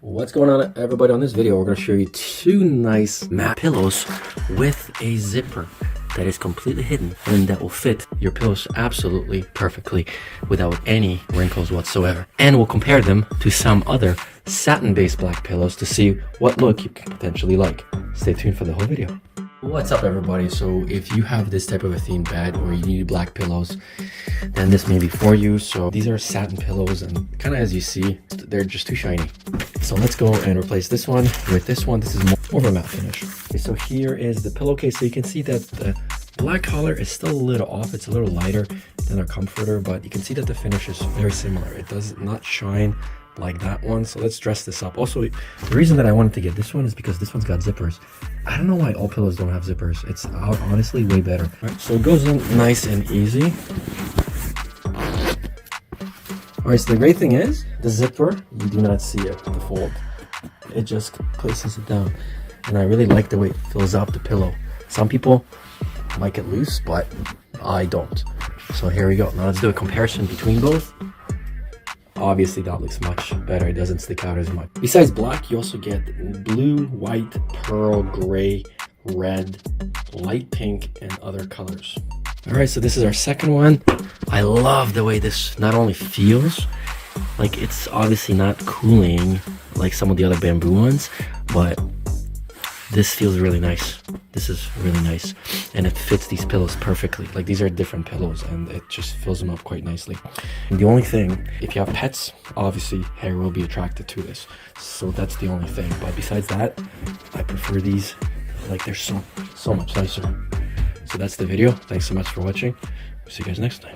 What's going on, everybody? On this video, we're going to show you two nice mat pillows with a zipper that is completely hidden and that will fit your pillows absolutely perfectly without any wrinkles whatsoever. And we'll compare them to some other satin-based black pillows to see what look you can potentially like. Stay tuned for the whole video. What's up, everybody? So if you have this type of a themed bed or you need black pillows, then this may be for you. So these are satin pillows, and kind of as you see, they're just too shiny. So let's go and replace this one with this one. This is more of a matte finish. Okay, so here is the pillowcase. So you can see that the black color is still a little off. It's a little lighter than our comforter, but you can see that the finish is very similar. It does not shine like that one. So let's dress this up. Also, the reason that I wanted to get this one is because this one's got zippers. I don't know why all pillows don't have zippers. It's honestly way better. All right, so it goes in nice and easy. All right, so the great thing is the zipper, you do not see it, the fold. It just places it down. And I really like the way it fills up the pillow. Some people like it loose, but I don't. So here we go. Now let's do a comparison between both. Obviously that looks much better. It doesn't stick out as much. Besides black, you also get blue, white, pearl, gray, red, light pink, and other colors. All right, so this is our second one. I love the way this not only feels, like it's obviously not cooling like some of the other bamboo ones, but this feels really nice. This is really nice, and it fits these pillows perfectly. Like, these are different pillows and it just fills them up quite nicely. And the only thing, if you have pets, obviously hair will be attracted to this, so that's the only thing. But besides that, I prefer these. Like, they're so much nicer. So that's the video. Thanks so much for watching. See you guys next time.